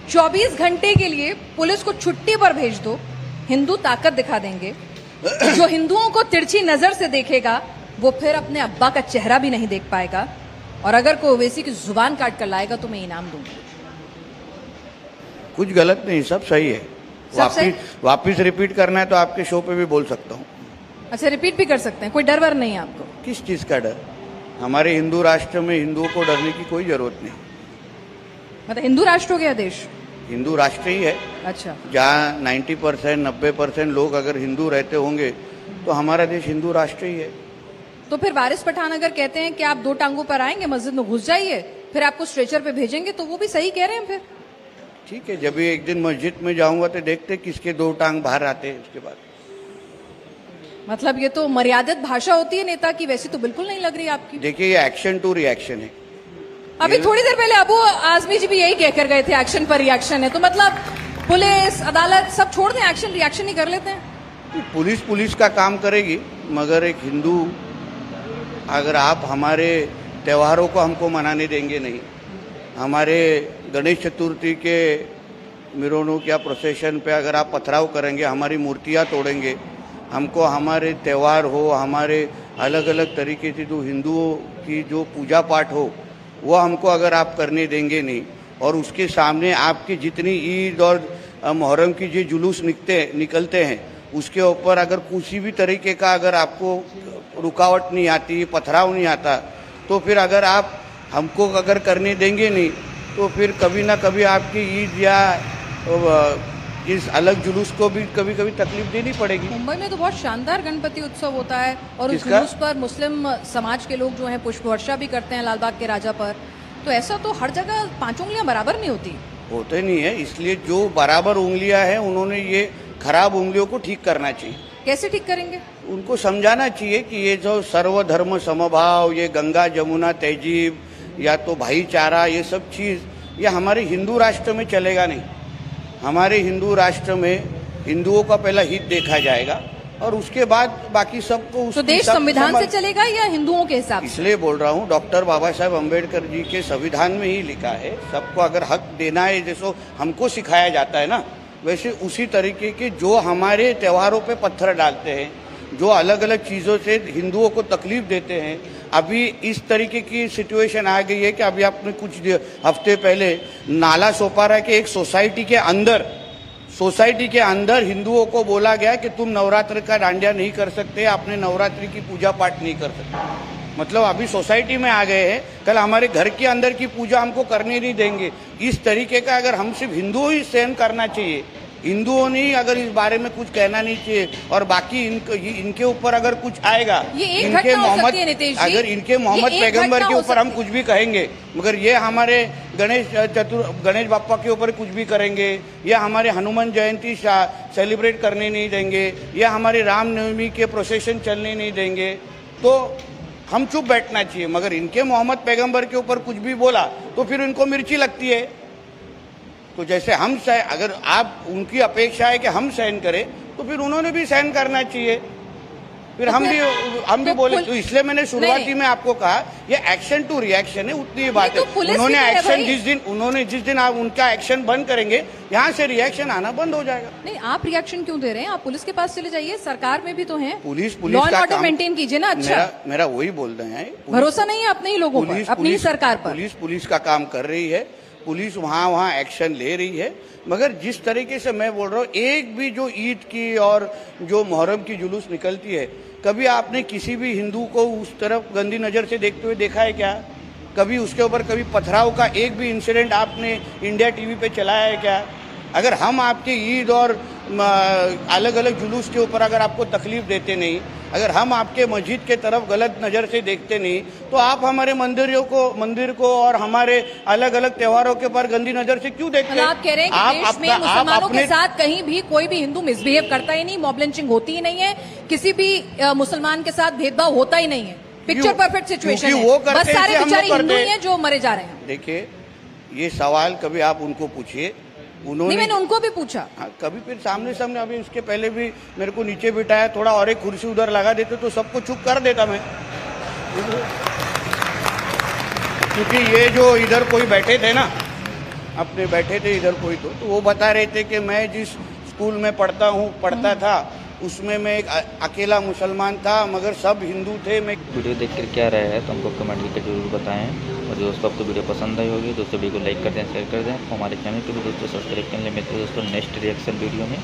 24 घंटे के लिए पुलिस को छुट्टी पर भेज दो, हिंदू ताकत दिखा देंगे। जो हिंदुओं को तिरछी नजर से देखेगा वो फिर अपने अब्बा का चेहरा भी नहीं देख पाएगा, और अगर कोई ओवैसी की जुबान काट कर लाएगा तो मैं इनाम दूंगा। कुछ गलत नहीं, सब सही है। वापिस रिपीट करना है तो आपके शो पे भी बोल सकता हूँ। अच्छा, रिपीट भी कर सकते हैं, कोई डर वर नहीं है आपको? किस चीज का डर? हमारे हिंदू राष्ट्र में हिंदुओं को डरने की कोई जरूरत नहीं। मतलब हिंदू राष्ट्र हो गया देश? हिंदू राष्ट्र ही है। अच्छा, जहाँ 90% 90% लोग अगर हिंदू रहते होंगे तो हमारा देश हिंदू राष्ट्र ही है। तो फिर वारिस पठान अगर कहते हैं कि आप 2 टांगों पर आएंगे, मस्जिद में घुस जाइए, फिर आपको स्ट्रेचर पे भेजेंगे, तो वो भी सही कह रहे हैं फिर? ठीक है, जब भी एक दिन मस्जिद में जाऊंगा तो देखते किसके 2 टांग बाहर आते हैं उसके बाद। मतलब ये तो मर्यादित भाषा होती है नेता की, वैसी तो बिल्कुल नहीं लग रही आपकी। देखिए, ये एक्शन टू रिएक्शन है। अभी थोड़ी देर पहले अबू आजमी जी भी यही कहकर गए थे, एक्शन पर रिएक्शन है। तो मतलब पुलिस अदालत सब छोड़ दें, एक्शन रिएक्शन ही कर लेते हैं। पुलिस का काम करेगी, मगर एक हिंदू अगर आप हमारे त्योहारों को हमको मनाने देंगे नहीं, हमारे गणेश चतुर्थी के मिरोनों या प्रोसेशन पे अगर आप पथराव करेंगे, हमारी मूर्तियां तोड़ेंगे, हमको हमारे त्यौहार हो, हमारे अलग अलग तरीके से जो हिंदुओं की जो पूजा पाठ हो वो हमको अगर आप करने देंगे नहीं, और उसके सामने आपके जितनी ईद और मुहर्रम की जो जुलूस निकलते हैं उसके ऊपर अगर किसी भी तरीके का अगर आपको रुकावट नहीं आती, पथराव नहीं आता, तो फिर अगर आप हमको अगर करने देंगे नहीं तो फिर कभी ना कभी आपकी ईद या इस अलग जुलूस को भी कभी कभी तकलीफ देनी पड़ेगी। मुंबई में तो बहुत शानदार गणपति उत्सव होता है, और उस जुलूस पर मुस्लिम समाज के लोग जो हैं पुष्प वर्षा भी करते हैं लालबाग के राजा पर। तो ऐसा तो हर जगह 5 उंगलियां बराबर नहीं होती। होते नहीं है, इसलिए जो बराबर उंगलियां हैं उन्होंने ये खराब उंगलियों को ठीक करना चाहिए। कैसे ठीक करेंगे? उनको समझाना चाहिए कि ये जो सर्वधर्म समभाव, ये गंगा जमुना तहजीब या तो भाईचारा, ये सब चीज़ ये हमारे हिंदू राष्ट्र में चलेगा नहीं। हमारे हिंदू राष्ट्र में हिंदुओं का पहला हित देखा जाएगा और उसके बाद बाकी सबको। तो देश संविधान से चलेगा या हिंदुओं के हिसाब से? इसलिए बोल रहा हूँ, डॉक्टर बाबा साहेब अम्बेडकर जी के संविधान में ही लिखा है, सबको अगर हक देना है, जैसे हमको सिखाया जाता है ना, वैसे उसी तरीके के जो हमारे त्योहारों पे पत्थर डालते हैं, जो अलग अलग चीज़ों से हिंदुओं को तकलीफ देते हैं। अभी इस तरीके की सिचुएशन आ गई है कि अभी आपने कुछ हफ्ते पहले नाला सोपारा के एक सोसाइटी के अंदर हिंदुओं को बोला गया कि तुम नवरात्र का डांडिया नहीं कर सकते, आपने नवरात्रि की पूजा पाठ नहीं कर सकते। मतलब अभी सोसाइटी में आ गए हैं, कल हमारे घर के अंदर की पूजा हमको करने नहीं देंगे। इस तरीके का अगर हम सिर्फ हिंदुओं ही सहन करना चाहिए, हिंदुओं ने अगर इस बारे में कुछ कहना नहीं चाहिए, और बाकी इनके ऊपर अगर कुछ आएगा, इनके मोहम्मद पैगंबर के ऊपर हम कुछ भी कहेंगे, मगर ये हमारे गणेश बाप्पा के ऊपर कुछ भी करेंगे, या हमारे हनुमान जयंती सेलिब्रेट करने नहीं देंगे, या हमारे रामनवमी के प्रोसेशन चलने नहीं देंगे, तो हम चुप बैठना चाहिए। मगर इनके मोहम्मद पैगंबर के ऊपर कुछ भी बोला तो फिर इनको मिर्ची लगती है। तो जैसे अगर आप उनकी अपेक्षा है कि हम सहन करें, तो फिर उन्होंने भी सहन करना चाहिए। फिर हम भी बोले। तो इसलिए मैंने शुरुआती में आपको कहा ये एक्शन टू रिएक्शन है, उतनी ही बात है। उन्होंने एक्शन जिस दिन आप उनका एक्शन बंद करेंगे, यहाँ से रिएक्शन आना बंद हो जाएगा। नहीं, आप रिएक्शन क्यों दे रहे हैं? आप पुलिस के पास चले जाइए, सरकार में भी तो हैं। Police law and order maintain कीजिए ना। अच्छा, मेरा वही बोल रहे हैं, भरोसा नहीं है अपने ही लोगों पर, अपनी ही सरकार पर। पुलिस का काम कर रही है, पुलिस वहाँ एक्शन ले रही है। मगर जिस तरीके से मैं बोल रहा हूँ, एक भी जो ईद की और जो मुहर्रम की जुलूस निकलती है, कभी आपने किसी भी हिंदू को उस तरफ गंदी नज़र से देखते हुए देखा है क्या? कभी उसके ऊपर कभी पथराव का एक भी इंसिडेंट आपने इंडिया टीवी पे चलाया है क्या? अगर हम आपके ईद और अलग अलग जुलूस के ऊपर अगर आपको तकलीफ देते नहीं, अगर हम आपके मस्जिद के तरफ गलत नज़र से देखते नहीं, तो आप हमारे मंदिर को और हमारे अलग अलग त्योहारों के ऊपर गंदी नज़र से क्यों देखते हैं? आप कह रहे हैं कि देश में मुसलमानों के साथ कहीं भी कोई भी हिंदू मिसबिहेव करता ही नहीं, मॉब लिंचिंग होती ही नहीं है, किसी भी मुसलमान के साथ भेदभाव होता ही नहीं है, पिक्चर परफेक्ट सिचुएशन है, बस सारे बेचारे हिंदू ही हैं जो मरे जा रहे हैं। देखिए, ये सवाल कभी आप उनको पूछिए, नहीं, मैंने उनको भी पूछा। हाँ, कभी फिर सामने अभी उसके पहले भी मेरे को नीचे बिठाया, थोड़ा और एक कुर्सी उधर लगा देते तो सबको चुप कर देता मैं। क्योंकि ये जो इधर कोई बैठे थे ना, अपने बैठे थे इधर कोई तो वो बता रहे थे कि मैं जिस स्कूल में पढ़ता था उसमें मैं एक अकेला मुसलमान था, मगर सब हिंदू थे। मैं वीडियो देखकर क्या राय है तो हमको कमेंट करके जरूर बताएं। और दोस्तों आपको वीडियो पसंद आई होगी दोस्तों वीडियो को लाइक कर दें, शेयर कर दें। हमारे चैनल को भी दोस्तों सब्सक्राइब करने मिलते हैं दोस्तों नेक्स्ट रिएक्शन वीडियो में।